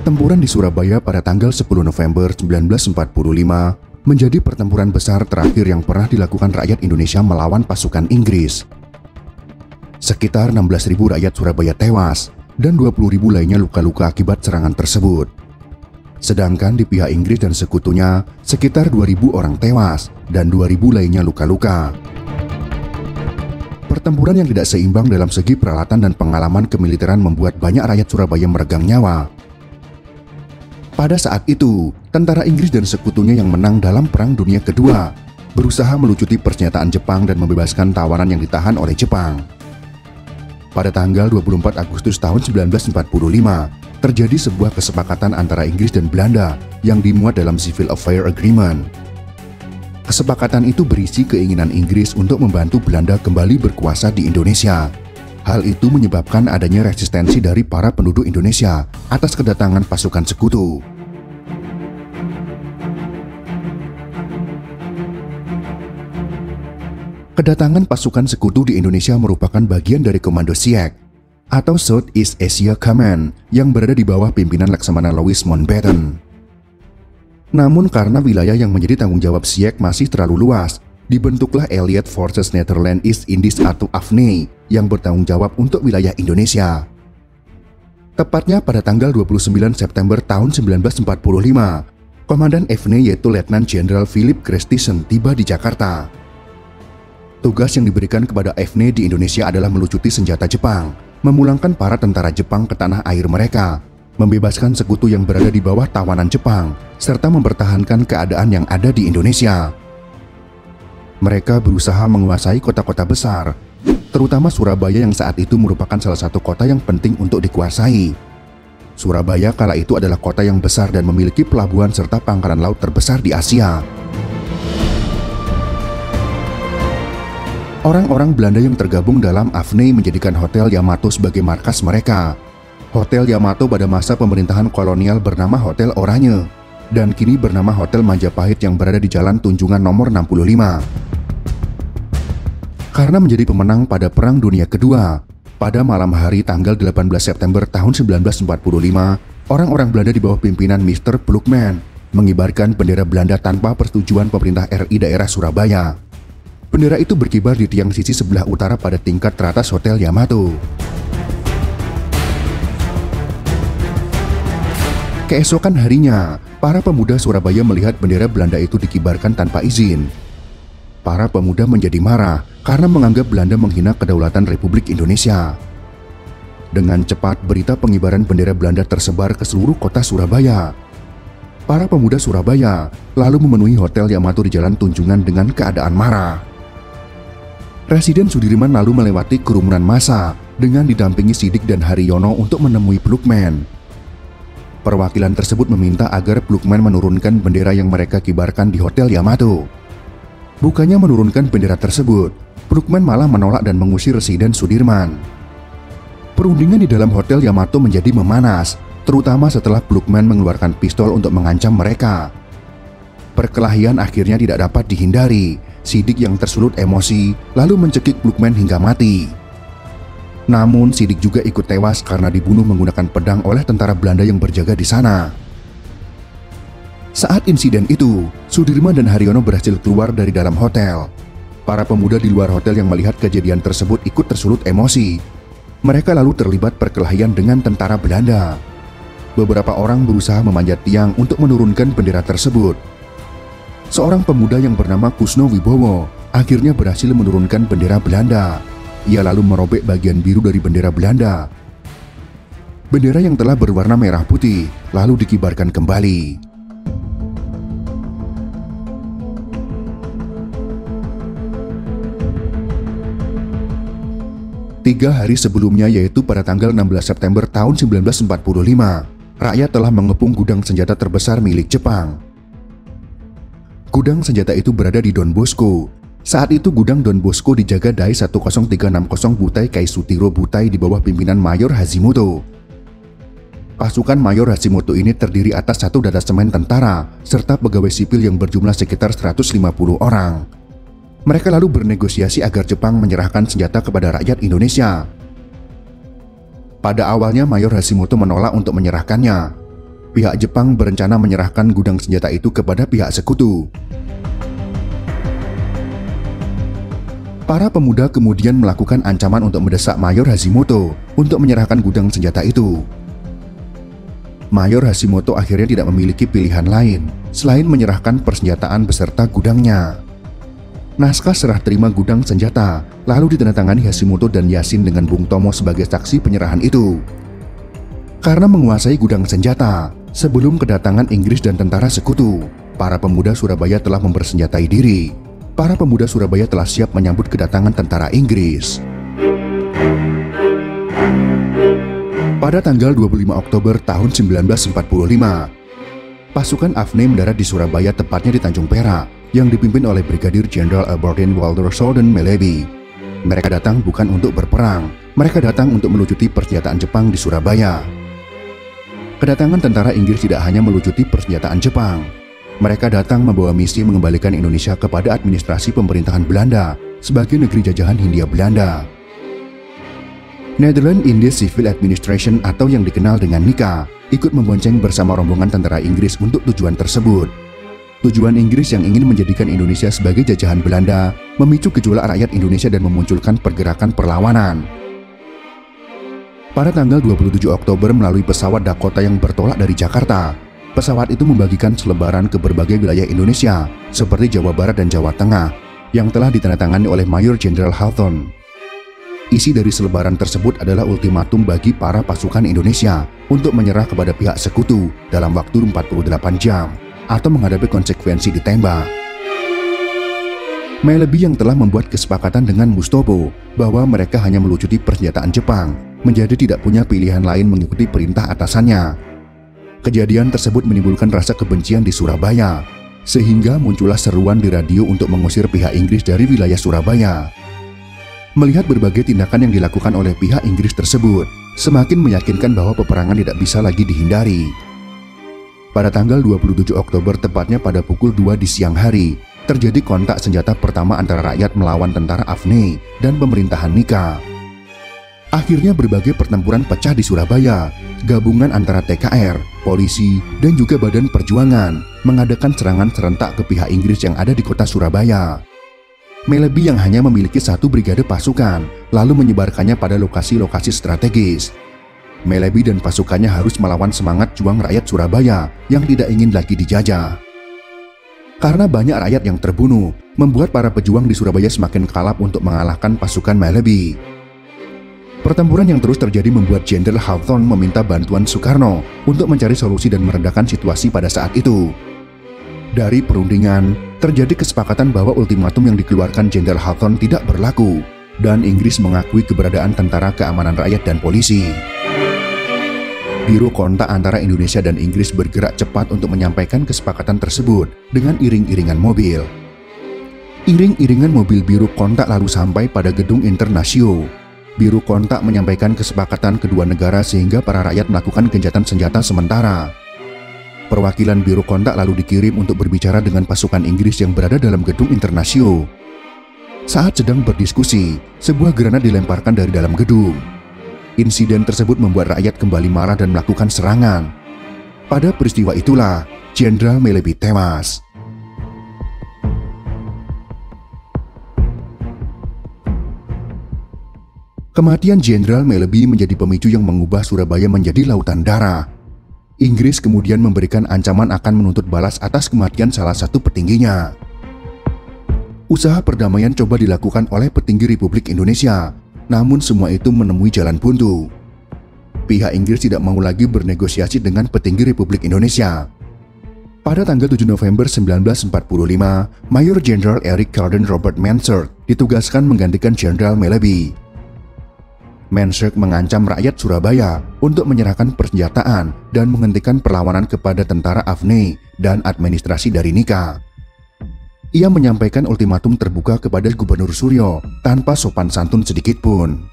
Pertempuran di Surabaya pada tanggal 10 November 1945 menjadi pertempuran besar terakhir yang pernah dilakukan rakyat Indonesia melawan pasukan Inggris. Sekitar 16.000 rakyat Surabaya tewas dan 20.000 lainnya luka-luka akibat serangan tersebut. Sedangkan di pihak Inggris dan sekutunya sekitar 2.000 orang tewas dan 2.000 lainnya luka-luka. Pertempuran yang tidak seimbang dalam segi peralatan dan pengalaman kemiliteran membuat banyak rakyat Surabaya meregang nyawa. Pada saat itu, tentara Inggris dan sekutunya yang menang dalam Perang Dunia Kedua berusaha melucuti persenjataan Jepang dan membebaskan tawanan yang ditahan oleh Jepang. Pada tanggal 24 Agustus tahun 1945, terjadi sebuah kesepakatan antara Inggris dan Belanda yang dimuat dalam Civil Affair Agreement. Kesepakatan itu berisi keinginan Inggris untuk membantu Belanda kembali berkuasa di Indonesia. Hal itu menyebabkan adanya resistensi dari para penduduk Indonesia atas kedatangan pasukan sekutu. Kedatangan pasukan sekutu di Indonesia merupakan bagian dari Komando SIEK atau Southeast Asia Command yang berada di bawah pimpinan Laksamana Louis Mountbatten. Namun karena wilayah yang menjadi tanggung jawab SIEK masih terlalu luas, dibentuklah Allied Forces Netherlands East Indies atau AFNI yang bertanggung jawab untuk wilayah Indonesia. Tepatnya pada tanggal 29 September tahun 1945, Komandan AFNI yaitu Letnan Jenderal Philip Christison tiba di Jakarta. Tugas yang diberikan kepada AFNI di Indonesia adalah melucuti senjata Jepang, memulangkan para tentara Jepang ke tanah air mereka, membebaskan sekutu yang berada di bawah tawanan Jepang, serta mempertahankan keadaan yang ada di Indonesia. Mereka berusaha menguasai kota-kota besar, terutama Surabaya yang saat itu merupakan salah satu kota yang penting untuk dikuasai. Surabaya kala itu adalah kota yang besar dan memiliki pelabuhan serta pangkalan laut terbesar di Asia. Orang-orang Belanda yang tergabung dalam AFNI menjadikan Hotel Yamato sebagai markas mereka. Hotel Yamato pada masa pemerintahan kolonial bernama Hotel Oranye dan kini bernama Hotel Majapahit yang berada di Jalan Tunjungan nomor 65. Karena menjadi pemenang pada Perang Dunia Kedua, pada malam hari tanggal 18 September tahun 1945, orang-orang Belanda di bawah pimpinan Mr. Plukman mengibarkan bendera Belanda tanpa persetujuan pemerintah RI daerah Surabaya. Bendera itu berkibar di tiang sisi sebelah utara pada tingkat teratas Hotel Yamato. Keesokan harinya, para pemuda Surabaya melihat bendera Belanda itu dikibarkan tanpa izin. Para pemuda menjadi marah karena menganggap Belanda menghina kedaulatan Republik Indonesia. Dengan cepat, berita pengibaran bendera Belanda tersebar ke seluruh kota Surabaya. Para pemuda Surabaya lalu memenuhi Hotel Yamato di Jalan Tunjungan dengan keadaan marah. Presiden Sudirman lalu melewati kerumunan massa dengan didampingi Sidik dan Haryono untuk menemui Plukman. Perwakilan tersebut meminta agar Plukman menurunkan bendera yang mereka kibarkan di Hotel Yamato. Bukannya menurunkan bendera tersebut, Plukman malah menolak dan mengusir Residen Sudirman. Perundingan di dalam Hotel Yamato menjadi memanas, terutama setelah Plukman mengeluarkan pistol untuk mengancam mereka. Perkelahian akhirnya tidak dapat dihindari. Sidik yang tersulut emosi lalu mencekik Plukman hingga mati. Namun Sidik juga ikut tewas karena dibunuh menggunakan pedang oleh tentara Belanda yang berjaga di sana. Saat insiden itu, Sudirman dan Haryono berhasil keluar dari dalam hotel. Para pemuda di luar hotel yang melihat kejadian tersebut ikut tersulut emosi. Mereka lalu terlibat perkelahian dengan tentara Belanda. Beberapa orang berusaha memanjat tiang untuk menurunkan bendera tersebut. Seorang pemuda yang bernama Kusno Wibowo akhirnya berhasil menurunkan bendera Belanda. Ia lalu merobek bagian biru dari bendera Belanda. Bendera yang telah berwarna merah putih lalu dikibarkan kembali. 3 hari sebelumnya, yaitu pada tanggal 16 September tahun 1945, rakyat telah mengepung gudang senjata terbesar milik Jepang. Gudang senjata itu berada di Don Bosco. Saat itu gudang Don Bosco dijaga Dai 10360 Butai Kaisutiro Butai di bawah pimpinan Mayor Hashimoto. Pasukan Mayor Hashimoto ini terdiri atas 1 detasemen tentara serta pegawai sipil yang berjumlah sekitar 150 orang. Mereka lalu bernegosiasi agar Jepang menyerahkan senjata kepada rakyat Indonesia. Pada awalnya Mayor Hashimoto menolak untuk menyerahkannya. pihak Jepang berencana menyerahkan gudang senjata itu kepada pihak sekutu. Para pemuda kemudian melakukan ancaman untuk mendesak Mayor Hashimoto untuk menyerahkan gudang senjata itu. Mayor Hashimoto akhirnya tidak memiliki pilihan lain selain menyerahkan persenjataan beserta gudangnya. Naskah serah terima gudang senjata lalu ditandatangani Hashimoto dan Yasin dengan Bung Tomo sebagai saksi penyerahan itu. Karena menguasai gudang senjata, sebelum kedatangan Inggris dan tentara sekutu, para pemuda Surabaya telah mempersenjatai diri. Para pemuda Surabaya telah siap menyambut kedatangan tentara Inggris. Pada tanggal 25 Oktober tahun 1945, pasukan AFNI mendarat di Surabaya, tepatnya di Tanjung Perak, yang dipimpin oleh Brigadir Jenderal Aberdeen Walter Sheldon Meleby. Mereka datang bukan untuk berperang, mereka datang untuk melucuti persenjataan Jepang di Surabaya. Kedatangan tentara Inggris tidak hanya melucuti persenjataan Jepang. Mereka datang membawa misi mengembalikan Indonesia kepada administrasi pemerintahan Belanda sebagai negeri jajahan Hindia Belanda. Netherlands Indies Civil Administration atau yang dikenal dengan NICA ikut membonceng bersama rombongan tentara Inggris untuk tujuan tersebut. Tujuan Inggris yang ingin menjadikan Indonesia sebagai jajahan Belanda memicu gejolak rakyat Indonesia dan memunculkan pergerakan perlawanan. Pada tanggal 27 Oktober melalui pesawat Dakota yang bertolak dari Jakarta, pesawat itu membagikan selebaran ke berbagai wilayah Indonesia seperti Jawa Barat dan Jawa Tengah yang telah ditandatangani oleh Mayor Jenderal Hawthorne. Isi dari selebaran tersebut adalah ultimatum bagi para pasukan Indonesia untuk menyerah kepada pihak sekutu dalam waktu 48 jam atau menghadapi konsekuensi ditembak. Meleby yang telah membuat kesepakatan dengan Mustopo bahwa mereka hanya melucuti persenjataan Jepang menjadi tidak punya pilihan lain mengikuti perintah atasannya. Kejadian tersebut menimbulkan rasa kebencian di Surabaya, sehingga muncullah seruan di radio untuk mengusir pihak Inggris dari wilayah Surabaya. Melihat berbagai tindakan yang dilakukan oleh pihak Inggris tersebut, semakin meyakinkan bahwa peperangan tidak bisa lagi dihindari. Pada tanggal 27 Oktober, tepatnya pada pukul 2 di siang hari, terjadi kontak senjata pertama antara rakyat melawan tentara AFNI dan pemerintahan NICA. Akhirnya berbagai pertempuran pecah di Surabaya. Gabungan antara TKR, polisi, dan juga Badan Perjuangan mengadakan serangan serentak ke pihak Inggris yang ada di kota Surabaya. Meleby yang hanya memiliki satu brigade pasukan, lalu menyebarkannya pada lokasi-lokasi strategis. Meleby dan pasukannya harus melawan semangat juang rakyat Surabaya yang tidak ingin lagi dijajah. Karena banyak rakyat yang terbunuh, membuat para pejuang di Surabaya semakin kalap untuk mengalahkan pasukan Meleby. Pertempuran yang terus terjadi membuat Jenderal Hawthorne meminta bantuan Soekarno untuk mencari solusi dan meredakan situasi pada saat itu. Dari perundingan, terjadi kesepakatan bahwa ultimatum yang dikeluarkan Jenderal Hawthorne tidak berlaku, dan Inggris mengakui keberadaan Tentara Keamanan Rakyat dan polisi. Biro kontak antara Indonesia dan Inggris bergerak cepat untuk menyampaikan kesepakatan tersebut dengan iring-iringan mobil. Iring-iringan mobil biro kontak lalu sampai pada gedung Internasio. Biro kontak menyampaikan kesepakatan kedua negara sehingga para rakyat melakukan gencatan senjata sementara. Perwakilan biro kontak lalu dikirim untuk berbicara dengan pasukan Inggris yang berada dalam gedung Internasio. Saat sedang berdiskusi, sebuah granat dilemparkan dari dalam gedung. Insiden tersebut membuat rakyat kembali marah dan melakukan serangan. Pada peristiwa itulah, Jenderal Meleby tewas. Kematian Jenderal Meleby menjadi pemicu yang mengubah Surabaya menjadi lautan darah. Inggris kemudian memberikan ancaman akan menuntut balas atas kematian salah satu petingginya. Usaha perdamaian coba dilakukan oleh petinggi Republik Indonesia, namun semua itu menemui jalan buntu. Pihak Inggris tidak mau lagi bernegosiasi dengan petinggi Republik Indonesia. Pada tanggal 7 November 1945, Mayor Jenderal Eric Carden Robert Mansert ditugaskan menggantikan Jenderal Meleby. Mansert mengancam rakyat Surabaya untuk menyerahkan persenjataan dan menghentikan perlawanan kepada tentara AFNI dan administrasi dari NICA. Ia menyampaikan ultimatum terbuka kepada Gubernur Suryo tanpa sopan santun sedikit pun.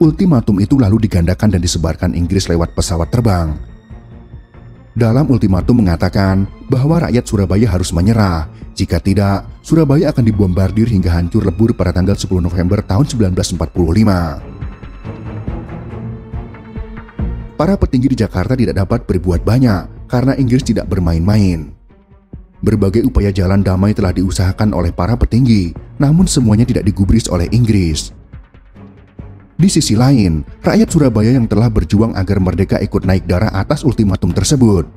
Ultimatum itu lalu digandakan dan disebarkan Inggris lewat pesawat terbang. Dalam ultimatum mengatakan bahwa rakyat Surabaya harus menyerah. Jika tidak, Surabaya akan dibombardir hingga hancur lebur pada tanggal 10 November tahun 1945. para petinggi di Jakarta tidak dapat berbuat banyak karena Inggris tidak bermain-main. Berbagai upaya jalan damai telah diusahakan oleh para petinggi, namun semuanya tidak digubris oleh Inggris. Di sisi lain, rakyat Surabaya yang telah berjuang agar merdeka ikut naik darah atas ultimatum tersebut.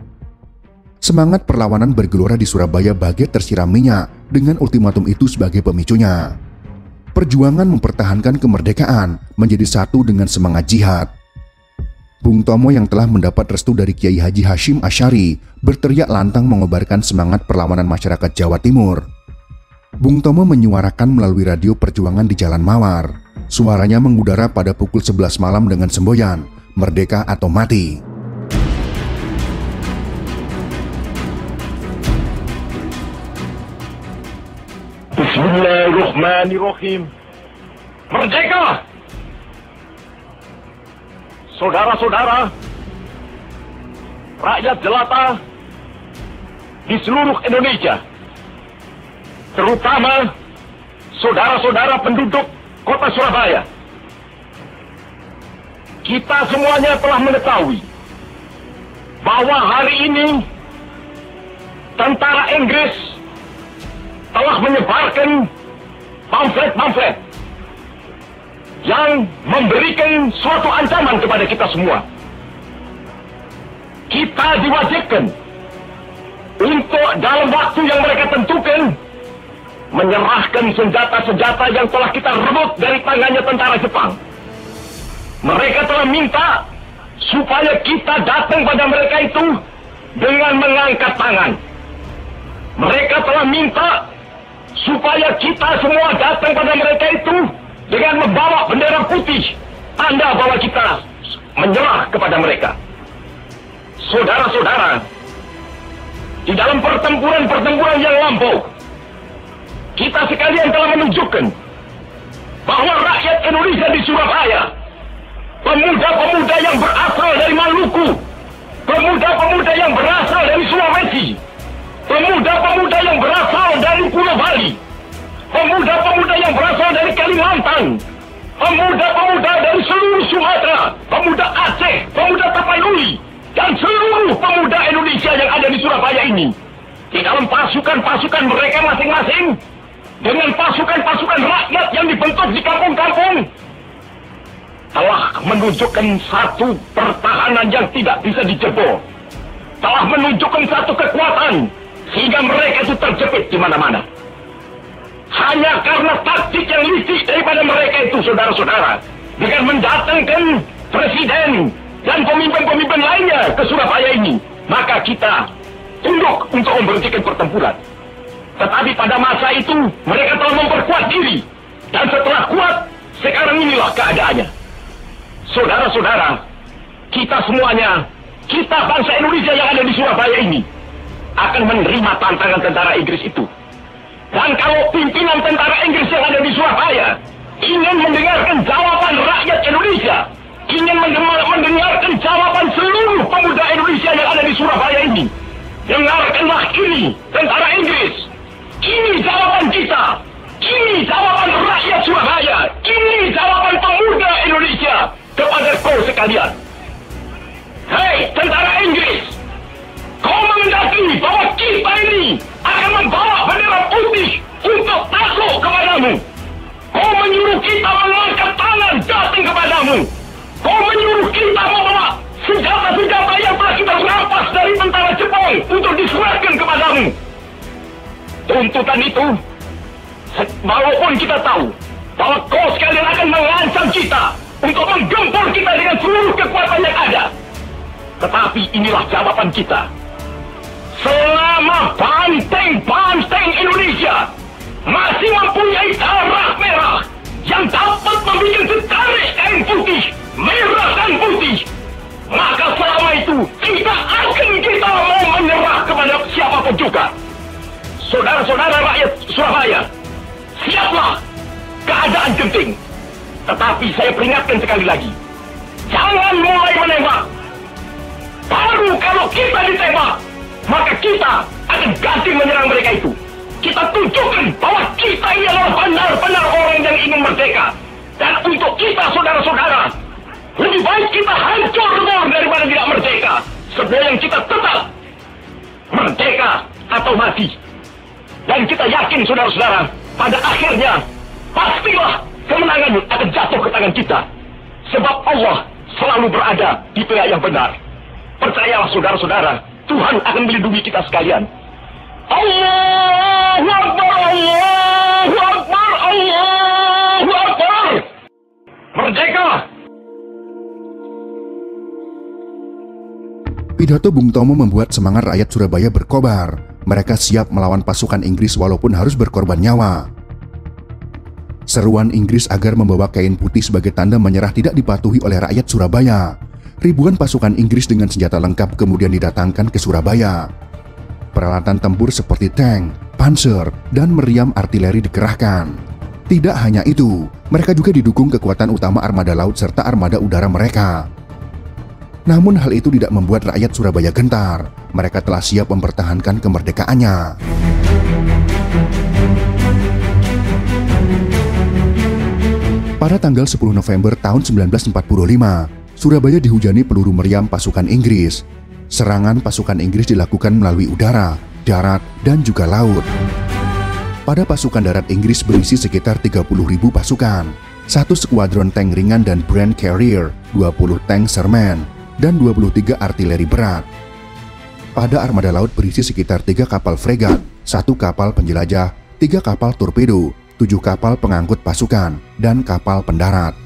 Semangat perlawanan bergelora di Surabaya bagai tersiram minyak dengan ultimatum itu sebagai pemicunya. Perjuangan mempertahankan kemerdekaan menjadi satu dengan semangat jihad. Bung Tomo yang telah mendapat restu dari Kiai Haji Hashim Asy'ari berteriak lantang mengobarkan semangat perlawanan masyarakat Jawa Timur. Bung Tomo menyuarakan melalui radio perjuangan di Jalan Mawar. Suaranya mengudara pada pukul 11 malam dengan semboyan, "Merdeka atau mati." Bismillahirrahmanirrahim. Merdeka! Saudara-saudara, rakyat jelata di seluruh Indonesia, terutama saudara-saudara penduduk kota Surabaya, kita semuanya telah mengetahui bahwa hari ini tentara Inggris telah menyebarkan pamflet-pamflet yang memberikan suatu ancaman kepada kita semua. Kita diwajibkan untuk dalam waktu yang mereka tentukan menyerahkan senjata-senjata yang telah kita rebut dari tangannya tentara Jepang. Mereka telah minta supaya kita datang pada mereka itu dengan mengangkat tangan. Mereka telah minta supaya kita semua datang pada mereka itu dengan membawa bendera putih, tanda bahwa kita menyerah kepada mereka. Saudara-saudara, di dalam pertempuran-pertempuran yang lampau, kita sekalian telah menunjukkan bahwa rakyat Indonesia di Surabaya, pemuda-pemuda yang berasal dari Maluku, pemuda-pemuda yang berasal dari Sulawesi, pemuda-pemuda yang berasal dari Pulau Bali, pemuda-pemuda yang berasal dari Kalimantan, pemuda-pemuda dari seluruh Sumatera, pemuda Aceh, pemuda Tapanuli, dan seluruh pemuda Indonesia yang ada di Surabaya ini, di dalam pasukan-pasukan mereka masing-masing, dengan pasukan-pasukan rakyat yang dibentuk di kampung-kampung, telah menunjukkan satu pertahanan yang tidak bisa dijebol, telah menunjukkan satu kekuatan sehingga mereka itu terjepit di mana-mana. Hanya karena taktik yang licik daripada mereka itu, saudara-saudara, dengan mendatangkan presiden dan pemimpin-pemimpin lainnya ke Surabaya ini, maka kita tunduk untuk memberhentikan pertempuran. Tetapi pada masa itu mereka telah memperkuat diri, dan setelah kuat, sekarang inilah keadaannya. Saudara-saudara, kita semuanya, kita bangsa Indonesia yang ada di Surabaya ini, akan menerima tantangan tentara Inggris itu. Dan kalau pimpinan tentara Inggris yang ada di Surabaya ingin mendengarkan jawaban rakyat Indonesia, ingin mendengarkan jawaban seluruh pemuda Indonesia yang ada di Surabaya ini, dengarkanlah ini, tentara Inggris. Ini jawaban kita. Ini jawaban rakyat Surabaya. Ini jawaban pemuda Indonesia kepada kau sekalian. Hei, tentara Inggris, kau menghendaki bahwa kita ini akan membawa bendera putih untuk takluk kepadamu. Kau menyuruh kita mengangkat tangan datang kepadamu. Kau menyuruh kita membawa senjata-senjata yang telah kita rampas dari tentara Jepang untuk diserahkan kepadamu. Tuntutan itu, walaupun kita tahu bahwa kau sekalian akan mengancam kita untuk menggempur kita dengan seluruh kekuatan yang ada, tetapi inilah jawaban kita. Selama banteng-banteng Indonesia masih mempunyai darah merah yang dapat membuat setarik kain putih, merah dan putih, maka selama itu tidak akan kita mau menyerah kepada siapapun juga. Saudara-saudara rakyat Surabaya, siaplah, keadaan genting. Tetapi saya peringatkan sekali lagi, jangan mulai menembak. Baru kalau kita ditembak, maka kita akan ganti menyerang mereka itu. Kita tunjukkan bahwa kita ini adalah benar-benar orang yang ingin merdeka. Dan untuk kita, saudara-saudara, lebih baik kita hancur lebur daripada saja yang kita tetap, merdeka atau mati. Dan kita yakin, saudara-saudara, pada akhirnya pastilah kemenangan akan jatuh ke tangan kita. Sebab Allah selalu berada di pihak yang benar. Percayalah saudara-saudara, Tuhan akan melindungi kita sekalian. Allahu Akbar, Allahu Akbar, Allahu Akbar. Merdeka! Pidato Bung Tomo membuat semangat rakyat Surabaya berkobar. Mereka siap melawan pasukan Inggris walaupun harus berkorban nyawa. Seruan Inggris agar membawa kain putih sebagai tanda menyerah tidak dipatuhi oleh rakyat Surabaya. Ribuan pasukan Inggris dengan senjata lengkap kemudian didatangkan ke Surabaya. Peralatan tempur seperti tank, panser, dan meriam artileri dikerahkan. Tidak hanya itu, mereka juga didukung kekuatan utama armada laut serta armada udara mereka. Namun hal itu tidak membuat rakyat Surabaya gentar. Mereka telah siap mempertahankan kemerdekaannya. Pada tanggal 10 November tahun 1945, Surabaya dihujani peluru meriam pasukan Inggris. Serangan pasukan Inggris dilakukan melalui udara, darat, dan juga laut. Pada pasukan darat Inggris berisi sekitar 30.000 pasukan, 1 skuadron tank ringan dan Brand Carrier, 20 tank Sherman, dan 23 artileri berat. Pada armada laut berisi sekitar 3 kapal fregat, 1 kapal penjelajah, 3 kapal torpedo, 7 kapal pengangkut pasukan, dan kapal pendarat.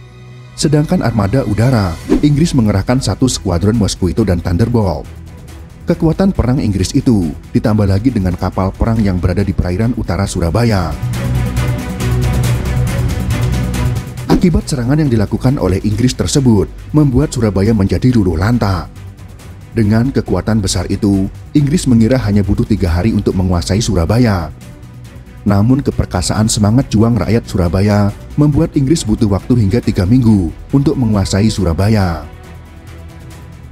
Sedangkan armada udara, Inggris mengerahkan 1 skuadron Mosquito dan Thunderbolt. Kekuatan perang Inggris itu ditambah lagi dengan kapal perang yang berada di perairan utara Surabaya. Akibat serangan yang dilakukan oleh Inggris tersebut membuat Surabaya menjadi luluh lantak. Dengan kekuatan besar itu, Inggris mengira hanya butuh 3 hari untuk menguasai Surabaya. Namun keperkasaan semangat juang rakyat Surabaya membuat Inggris butuh waktu hingga 3 minggu untuk menguasai Surabaya.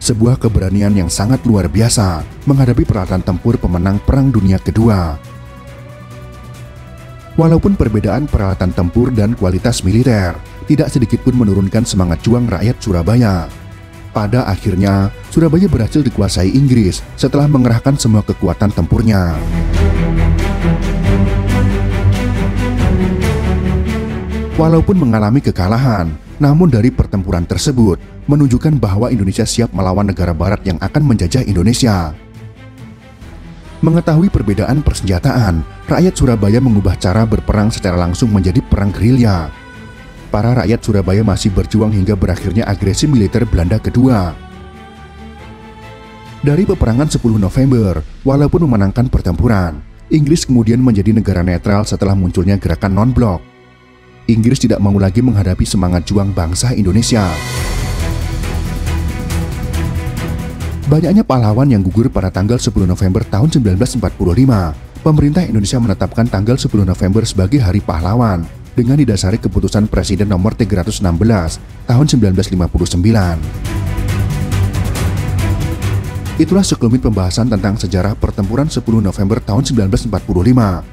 Sebuah keberanian yang sangat luar biasa menghadapi peralatan tempur pemenang Perang Dunia Kedua. Walaupun perbedaan peralatan tempur dan kualitas militer tidak sedikit pun menurunkan semangat juang rakyat Surabaya. Pada akhirnya, Surabaya berhasil dikuasai Inggris setelah mengerahkan semua kekuatan tempurnya. Walaupun mengalami kekalahan, namun dari pertempuran tersebut menunjukkan bahwa Indonesia siap melawan negara barat yang akan menjajah Indonesia. Mengetahui perbedaan persenjataan, rakyat Surabaya mengubah cara berperang secara langsung menjadi perang gerilya. Para rakyat Surabaya masih berjuang hingga berakhirnya agresi militer Belanda kedua. Dari peperangan 10 November, walaupun memenangkan pertempuran, Inggris kemudian menjadi negara netral setelah munculnya gerakan non-blok. Inggris tidak mau lagi menghadapi semangat juang bangsa Indonesia. Banyaknya pahlawan yang gugur pada tanggal 10 November tahun 1945, pemerintah Indonesia menetapkan tanggal 10 November sebagai Hari Pahlawan dengan didasari keputusan Presiden nomor 316 tahun 1959. Itulah sekelumit pembahasan tentang sejarah pertempuran 10 November tahun 1945.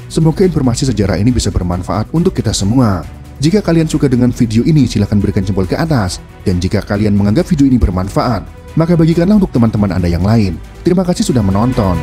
Semoga informasi sejarah ini bisa bermanfaat untuk kita semua. Jika kalian suka dengan video ini, silahkan berikan jempol ke atas. Dan jika kalian menganggap video ini bermanfaat, maka bagikanlah untuk teman-teman Anda yang lain. Terima kasih sudah menonton.